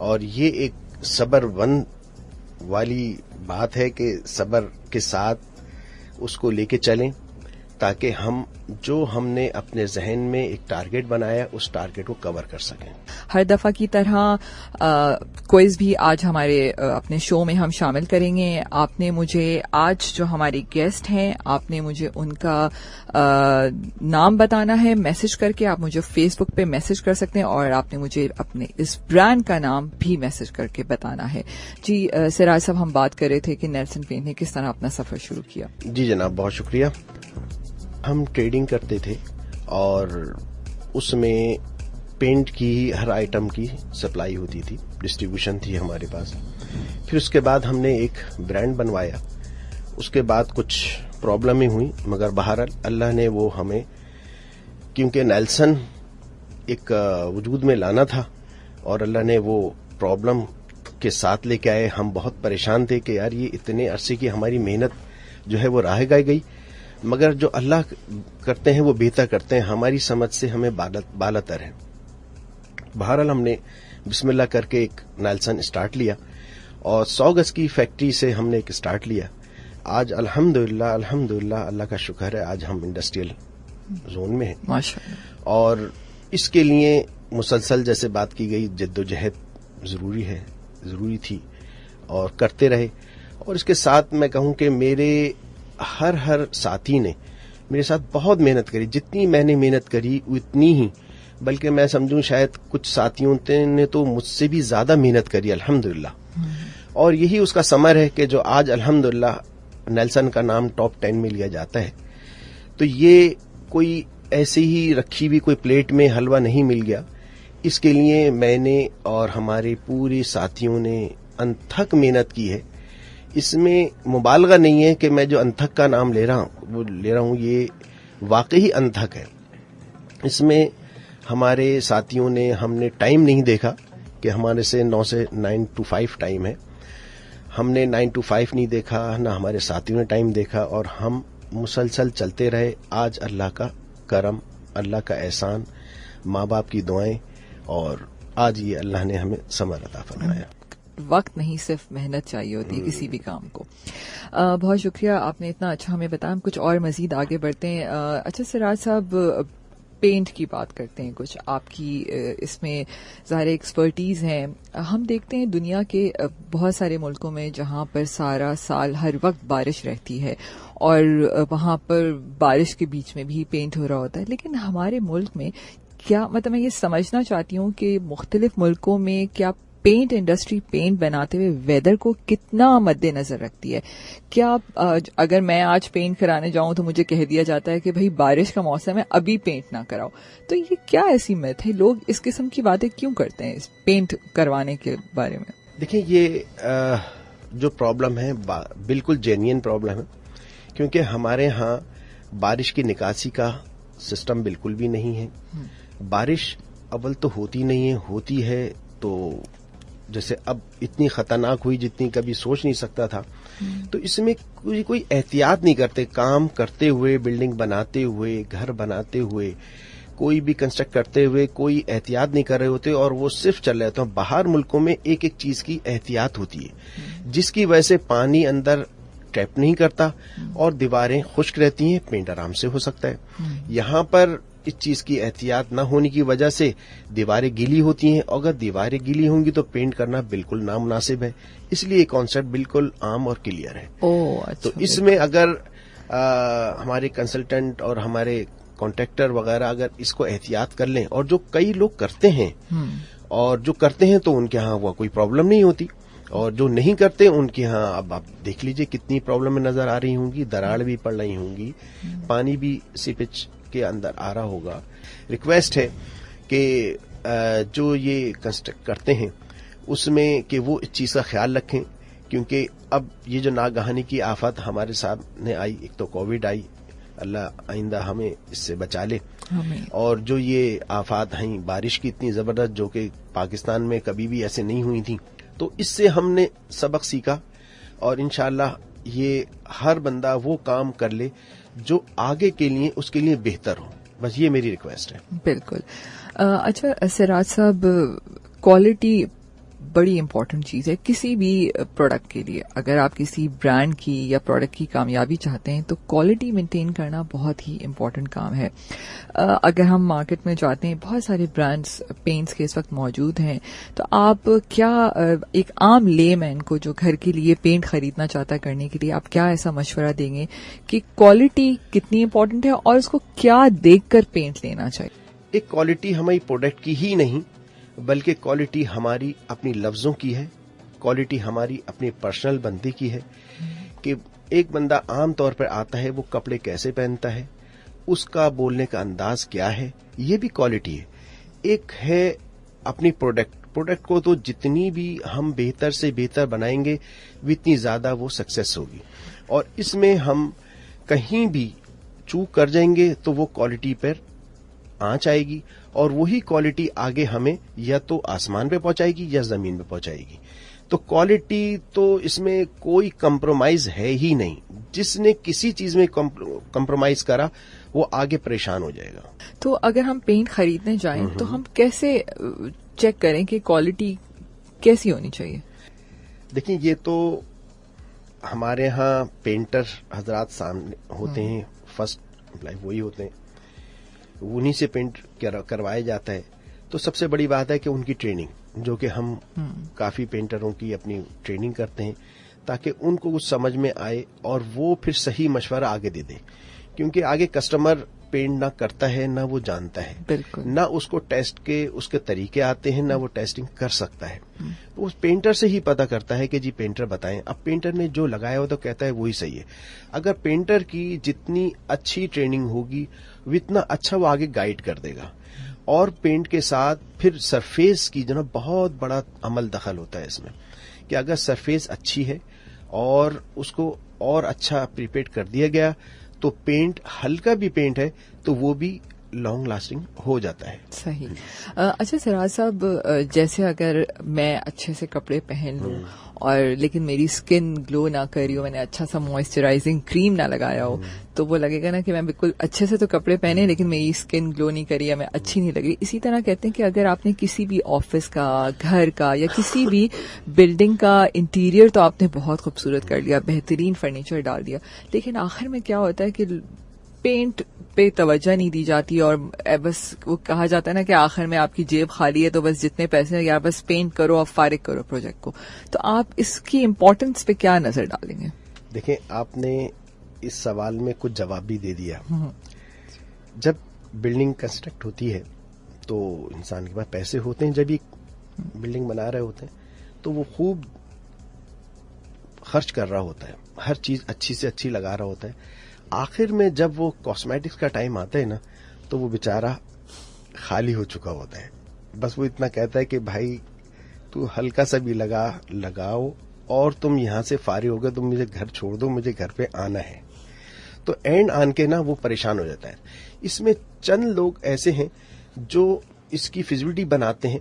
اور یہ ایک صبر ون والی بات ہے کہ صبر کے ساتھ اس کو لے کے چلیں تاکہ ہم نے اپنے ذہن میں ایک ٹارگٹ بنایا اس ٹارگٹ کو کور کر سکیں. ہر دفعہ کی طرح کوئز بھی آج ہمارے اپنے شو میں ہم شامل کریں گے. آپ نے مجھے آج جو ہمارے گیسٹ ہیں آپ نے مجھے ان کا نام بتانا ہے. میسج کر کے آپ مجھے فیس بک پہ میسج کر سکتے ہیں اور آپ نے مجھے اپنے اس برانڈ کا نام بھی میسج کر کے بتانا ہے. جی سراج صاحب، ہم بات کر رہے تھے کہ نیلسن پینٹ نے کس طرح اپنا سفر شروع کیا. جی جناب، بہت شکریہ. ہم ٹریڈنگ کرتے تھے اور اس میں پینٹ کی ہر آئٹم کی سپلائی ہوتی تھی، ڈسٹریبیوشن تھی ہمارے پاس. پھر اس کے بعد ہم نے ایک برانڈ بنوایا. اس کے بعد کچھ پرابلمیں ہوئی مگر بہرحال اللہ نے وہ ہمیں، کیونکہ نیلسن ایک وجود میں لانا تھا اور اللہ نے وہ پرابلم کے ساتھ لے کے آئے. ہم بہت پریشان تھے کہ یار یہ اتنے عرصے کی ہماری محنت جو ہے وہ راہ گئی، مگر جو اللہ کرتے ہیں وہ بہتر کرتے ہیں. ہماری سمجھ سے ہمیں بالا تر ہے. بہرحال ہم نے بسم اللہ کر کے ایک نیلسن اسٹارٹ لیا اور 100 گز کی فیکٹری سے ہم نے ایک اسٹارٹ لیا. آج الحمدللہ اللہ کا شکر ہے، آج ہم انڈسٹریل زون میں ہیں ماشاءاللہ. اور اس کے لیے مسلسل جیسے بات کی گئی جد و جہد ضروری تھی اور کرتے رہے. اور اس کے ساتھ میں کہوں کہ میرے ہر ساتھی نے میرے ساتھ بہت محنت کری. جتنی میں نے محنت کری اتنی ہی، بلکہ میں سمجھوں شاید کچھ ساتھیوں نے تو مجھ سے بھی زیادہ محنت کری الحمدللہ. اور یہی اس کا ثمر ہے کہ جو آج الحمدللہ نیلسن کا نام ٹاپ 10 میں لیا جاتا ہے. تو یہ کوئی ایسے ہی رکھی ہوئی کوئی پلیٹ میں حلوہ نہیں مل گیا. اس کے لیے میں نے اور ہمارے پورے ساتھیوں نے انتھک محنت کی ہے. اس میں مبالغہ نہیں ہے کہ میں جو انتھک کا نام لے رہا ہوں یہ واقعی انتھک ہے. اس میں ہمارے ساتھیوں نے، ہم نے ٹائم نہیں دیکھا کہ ہمارے سے 9 سے 9 to 5 ٹائم ہے. ہم نے 9 to 5 نہیں دیکھا، نہ ہمارے ساتھیوں نے ٹائم دیکھا اور ہم مسلسل چلتے رہے. آج اللہ کا کرم، اللہ کا احسان، ماں باپ کی دعائیں اور آج یہ اللہ نے ہمیں ثمر عطا فرمایا. وقت نہیں، صرف محنت چاہیے ہوتی ہے کسی بھی کام کو. بہت شکریہ، آپ نے اتنا اچھا ہمیں بتایا. ہم کچھ اور مزید آگے بڑھتے ہیں. اچھا سراج صاحب، پینٹ کی بات کرتے ہیں. کچھ آپ کی اس میں ظاہر ایکسپرٹیز ہیں. ہم دیکھتے ہیں دنیا کے بہت سارے ملکوں میں جہاں پر سارا سال ہر وقت بارش رہتی ہے اور وہاں پر بارش کے بیچ میں بھی پینٹ ہو رہا ہوتا ہے، لیکن ہمارے ملک میں کیا، مطلب میں یہ سمجھنا چاہتی ہوں کہ مختلف ملکوں میں کیا پینٹ انڈسٹری پینٹ بناتے ہوئے ویدر کو کتنا مد نظر رکھتی ہے؟ کیا اگر میں آج پینٹ کرانے جاؤں تو مجھے کہہ دیا جاتا ہے کہ بھائی بارش کا موسم ہے، ابھی پینٹ نہ کراؤ. تو یہ کیا ایسی میتھ ہے؟ لوگ اس قسم کی باتیں کیوں کرتے ہیں اس پینٹ کروانے کے بارے میں؟ دیکھیں، یہ جو پرابلم ہے بالکل جینین پرابلم ہے، کیونکہ ہمارے ہاں بارش کی نکاسی کا سسٹم بالکل بھی نہیں ہے. بارش اول تو ہوتی نہیں ہے، ہوتی ہے تو جیسے اب اتنی خطرناک ہوئی جتنی کبھی سوچ نہیں سکتا تھا. تو اس میں کوئی احتیاط نہیں کرتے. کام کرتے ہوئے، بلڈنگ بناتے ہوئے، گھر بناتے ہوئے، کوئی بھی کنسٹرکٹ کرتے ہوئے کوئی احتیاط نہیں کر رہے ہوتے اور وہ صرف چل رہے ہوتے ہیں. باہر ملکوں میں ایک ایک چیز کی احتیاط ہوتی ہے جس کی وجہ سے پانی اندر ٹریپ نہیں کرتا اور دیواریں خشک رہتی ہیں، پینٹ آرام سے ہو سکتا ہے. یہاں پر اس چیز کی احتیاط نہ ہونے کی وجہ سے دیواریں گیلی ہوتی ہیں. اگر دیواریں گیلی ہوں گی تو پینٹ کرنا بالکل نامناسب ہے. اس لیے یہ کانسیپٹ بالکل عام اور کلیئر ہے. تو اس میں اگر ہمارے کنسلٹنٹ اور ہمارے کانٹریکٹر وغیرہ اگر اس کو احتیاط کر لیں، اور جو کئی لوگ کرتے ہیں اور جو کرتے ہیں تو ان کے ہاں وہ کوئی پرابلم نہیں ہوتی، اور جو نہیں کرتے ان کے ہاں اب آپ دیکھ لیجئے کتنی پرابلم نظر آ رہی ہوں گی. دراڑ بھی پڑ رہی ہوں گی، پانی بھی سیپیج کے اندر آ رہا ہوگا. ریکویسٹ ہے کہ جو یہ کنسٹرکٹ کرتے ہیں اس میں کہ وہ اس چیز کا خیال رکھیں، کیونکہ اب یہ جو ناگہانی کی آفت ہمارے سامنے آئی، ایک تو کووڈ آئی، اللہ آئندہ ہمیں اس سے بچا لے. اور جو یہ آفات ہیں بارش کی اتنی زبردست جو کہ پاکستان میں کبھی بھی ایسے نہیں ہوئی تھیں، تو اس سے ہم نے سبق سیکھا اور انشاءاللہ یہ ہر بندہ وہ کام کر لے جو آگے کے لیے اس کے لیے بہتر ہو. بس یہ میری ریکویسٹ ہے. بالکل. اچھا سراج صاحب، کوالٹی بڑی امپورٹنٹ چیز ہے کسی بھی پروڈکٹ کے لیے. اگر آپ کسی برانڈ کی یا پروڈکٹ کی کامیابی چاہتے ہیں تو کوالٹی مینٹین کرنا بہت ہی امپورٹنٹ کام ہے. اگر ہم مارکیٹ میں جاتے ہیں, بہت سارے برانڈز پینٹس کے اس وقت موجود ہیں, تو آپ کیا ایک عام لے مین کو جو گھر کے لیے پینٹ خریدنا چاہتا ہے کرنے کے لیے, آپ کیا ایسا مشورہ دیں گے کہ کوالٹی کتنی امپورٹنٹ ہے اور اس کو کیا دیکھ کر پینٹ لینا چاہیے؟ ایک کوالٹی ہماری پروڈکٹ کی ہی نہیں بلکہ کوالٹی ہماری اپنی لفظوں کی ہے, کوالٹی ہماری اپنی پرسنل بندی کی ہے کہ ایک بندہ عام طور پر آتا ہے, وہ کپڑے کیسے پہنتا ہے, اس کا بولنے کا انداز کیا ہے, یہ بھی کوالٹی ہے. ایک ہے اپنی پروڈکٹ کو تو جتنی بھی ہم بہتر سے بہتر بنائیں گے اتنی زیادہ وہ سکسیس ہوگی, اور اس میں ہم کہیں بھی چوک کر جائیں گے تو وہ کوالٹی پر آنچ آئے گی, اور وہی کوالٹی آگے ہمیں یا تو آسمان پہ پہنچائے گی یا زمین پہ پہنچائے گی. تو کوالٹی تو اس میں کوئی کمپرومائز ہے ہی نہیں. جس نے کسی چیز میں کمپرومائز کرا وہ آگے پریشان ہو جائے گا. تو اگر ہم پینٹ خریدنے جائیں تو ہم کیسے چیک کریں کہ کوالٹی کیسی ہونی چاہیے؟ دیکھیں, یہ تو ہمارے ہاں پینٹر حضرات سامنے ہوتے ہیں, فرسٹ امپلائی وہی ہوتے ہیں, انہی سے پینٹ کروایا جاتا ہے. تو سب سے بڑی بات ہے کہ ان کی ٹریننگ, جو کہ ہم کافی پینٹروں کی اپنی ٹریننگ کرتے ہیں تاکہ ان کو کچھ سمجھ میں آئے اور وہ پھر صحیح مشورہ آگے دے دیں. کیونکہ آگے کسٹمر پینٹ نہ کرتا ہے نہ وہ جانتا ہے, بالکل, نہ اس کو ٹیسٹ کے اس کے طریقے آتے ہیں, نہ وہ ٹیسٹنگ کر سکتا ہے. تو اس پینٹر سے ہی پتا کرتا ہے کہ جی پینٹر بتائیں. اب پینٹر نے جو لگایا ہو تو کہتا ہے وہی صحیح ہے. اگر پینٹر کی جتنی اچھی ٹریننگ ہوگی اتنا اچھا وہ آگے گائیڈ کر دے گا. اور پینٹ کے ساتھ پھر سرفیس کی جو نا بہت بڑا عمل دخل ہوتا ہے اس میں, کہ اگر سرفیس اچھی ہے اور اس کو اور اچھا پریپیئر کر دیا گیا تو پینٹ ہلکا بھی پینٹ ہے تو وہ بھی لانگ لاسٹنگ ہو جاتا ہے. صحیح. اچھا سراج صاحب, جیسے اگر میں اچھے سے کپڑے پہن لوں اور لیکن میری اسکن گلو نہ کری ہو, میں نے اچھا سا موئسچرائزنگ کریم نہ لگایا ہو, تو وہ لگے گا نا کہ میں بالکل اچھے سے تو کپڑے پہنے لیکن میری اسکن گلو نہیں کری یا میں اچھی نہیں لگی. اسی طرح کہتے ہیں کہ اگر آپ نے کسی بھی آفس کا, گھر کا یا کسی بھی بلڈنگ کا انٹیریئر تو آپ نے بہت خوبصورت کر لیا, بہترین فرنیچر ڈال دیا, لیکن آخر میں کیا ہوتا ہے کہ پینٹ پہ توجہ نہیں دی جاتی اور بس وہ کہا جاتا ہے نا کہ آخر میں آپ کی جیب خالی ہے تو بس جتنے پیسے ہیں یا بس پینٹ کرو اور فارغ کرو پروجیکٹ کو. تو آپ اس کی امپورٹنس پہ کیا نظر ڈالیں گے؟ دیکھیں, آپ نے اس سوال میں کچھ جواب بھی دے دیا. جب بلڈنگ کنسٹرکٹ ہوتی ہے تو انسان کے پاس پیسے ہوتے ہیں, جب یہ بلڈنگ بنا رہے ہوتے ہیں تو وہ خوب خرچ کر رہا ہوتا ہے, ہر چیز اچھی سے اچھی لگا رہا ہوتا ہے. آخر میں جب وہ کاسمیٹکس کا ٹائم آتا ہے نا تو وہ بیچارہ خالی ہو چکا ہوتا ہے. بس وہ اتنا کہتا ہے کہ بھائی تو ہلکا سا بھی لگاؤ اور تم یہاں سے فارغ ہو گئے, تم مجھے گھر چھوڑ دو, مجھے گھر پہ آنا ہے. تو اینڈ آن کے نا وہ پریشان ہو جاتا ہے. اس میں چند لوگ ایسے ہیں جو اس کی فیزیبلٹی بناتے ہیں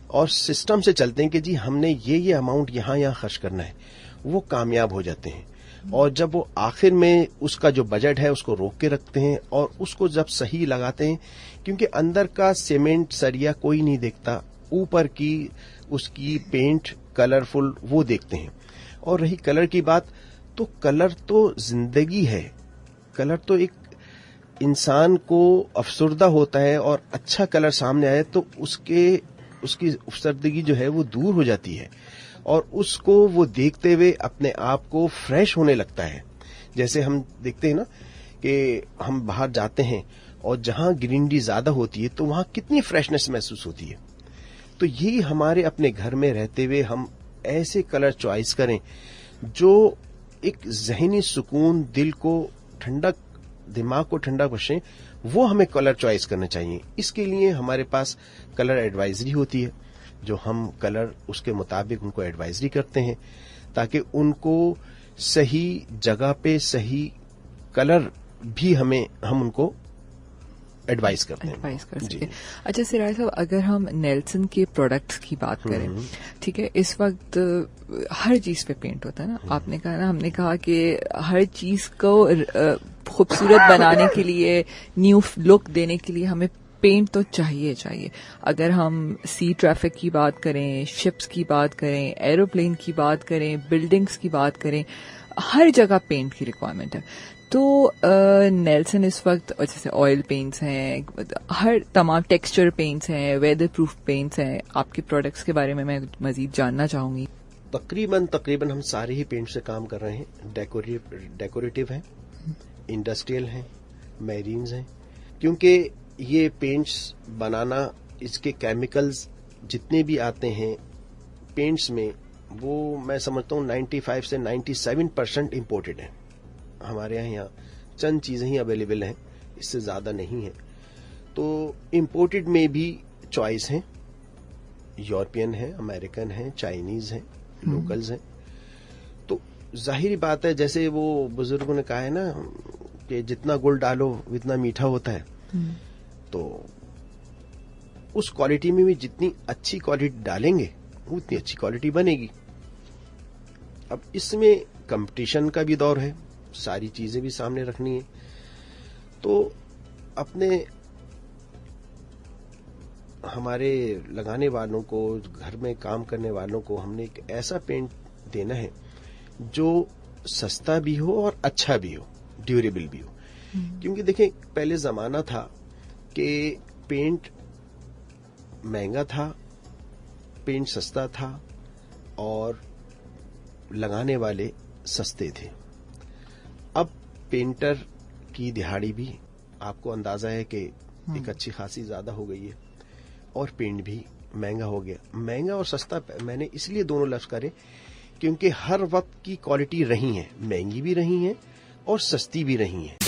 اور سسٹم سے چلتے ہیں کہ جی ہم نے یہ اماؤنٹ یہاں خرچ کرنا ہے, وہ کامیاب ہو جاتے ہیں. اور جب وہ آخر میں اس کا جو بجٹ ہے اس کو روک کے رکھتے ہیں اور اس کو جب صحیح لگاتے ہیں, کیونکہ اندر کا سیمنٹ سریا کوئی نہیں دیکھتا, اوپر کی اس کی پینٹ کلرفل وہ دیکھتے ہیں. اور رہی کلر کی بات, تو کلر تو زندگی ہے, کلر تو ایک انسان کو افسردہ ہوتا ہے اور اچھا کلر سامنے آئے تو اس کی افسردگی جو ہے وہ دور ہو جاتی ہے اور اس کو وہ دیکھتے ہوئے اپنے آپ کو فریش ہونے لگتا ہے. جیسے ہم دیکھتے ہیں نا کہ ہم باہر جاتے ہیں اور جہاں گرینری زیادہ ہوتی ہے تو وہاں کتنی فریشنس محسوس ہوتی ہے. تو یہی ہمارے اپنے گھر میں رہتے ہوئے ہم ایسے کلر چوائس کریں جو ایک ذہنی سکون, دل کو ٹھنڈک, دماغ کو ٹھنڈا بخشیں, وہ ہمیں کلر چوائس کرنا چاہیے. اس کے لیے ہمارے پاس کلر ایڈوائزری ہوتی ہے جو ہم کلر اس کے مطابق ان کو ایڈوائزری کرتے ہیں تاکہ ان کو صحیح جگہ پہ صحیح کلر بھی ہم ان کو ایڈوائز کرتے ہیں. ایڈوائز کر سکیں. اچھا سراج صاحب, اگر ہم نیلسن کے پروڈکٹس کی بات کریں, ٹھیک ہے, اس وقت ہر چیز پہ پینٹ ہوتا ہے نا, آپ نے کہا نا, ہم نے کہا کہ ہر چیز کو خوبصورت بنانے کے لیے, نیو لک دینے کے لیے ہمیں پینٹ تو چاہیے. اگر ہم سی ٹریفک کی بات کریں, شپس کی بات کریں, ایروپلین کی بات کریں, بلڈنگس کی بات کریں, ہر جگہ پینٹ کی ریکوائرمنٹ ہے. تو نیلسن اس وقت جیسے آئل پینٹس ہیں, ہر تمام ٹیکسچر پینٹس ہیں, ویدر پروف پینٹس ہیں. آپ کے پروڈکٹس کے بارے میں مزید جاننا چاہوں گی. تقریباً ہم سارے ہی پینٹ سے کام کر رہے ہیں. ڈیکوریٹو ہیں, انڈسٹریل ہیں, میرینز ہیں. کیونکہ یہ پینٹس بنانا, اس کے کیمیکلز جتنے بھی آتے ہیں پینٹس میں, وہ میں سمجھتا ہوں 95 سے 97% امپورٹڈ ہیں. ہمارے یہاں چند چیزیں ہی اویلیبل ہیں, اس سے زیادہ نہیں ہیں. تو امپورٹڈ میں بھی چوائس ہیں, یورپین ہیں, امریکن ہیں, چائنیز ہیں, لوکلز ہیں. تو ظاہری بات ہے, جیسے وہ بزرگوں نے کہا ہے نا کہ جتنا گل ڈالو اتنا میٹھا ہوتا ہے. تو اس کوالٹی میں بھی جتنی اچھی کوالٹی ڈالیں گے اتنی اچھی کوالٹی بنے گی. اب اس میں کمپٹیشن کا بھی دور ہے, ساری چیزیں بھی سامنے رکھنی ہے. تو اپنے ہمارے لگانے والوں کو, گھر میں کام کرنے والوں کو ہم نے ایک ایسا پینٹ دینا ہے جو سستا بھی ہو اور اچھا بھی ہو, ڈیوریبل بھی ہو. کیونکہ دیکھیں پہلے زمانہ تھا کہ پینٹ مہنگا تھا, پینٹ سستا تھا اور لگانے والے سستے تھے. اب پینٹر کی دہاڑی بھی آپ کو اندازہ ہے کہ ایک اچھی خاصی زیادہ ہو گئی ہے, اور پینٹ بھی مہنگا ہو گیا. مہنگا اور سستا میں نے اس لیے دونوں لفظ کرے کیونکہ ہر وقت کی کوالٹی رہی ہیں, مہنگی بھی رہی ہیں اور سستی بھی رہی ہیں.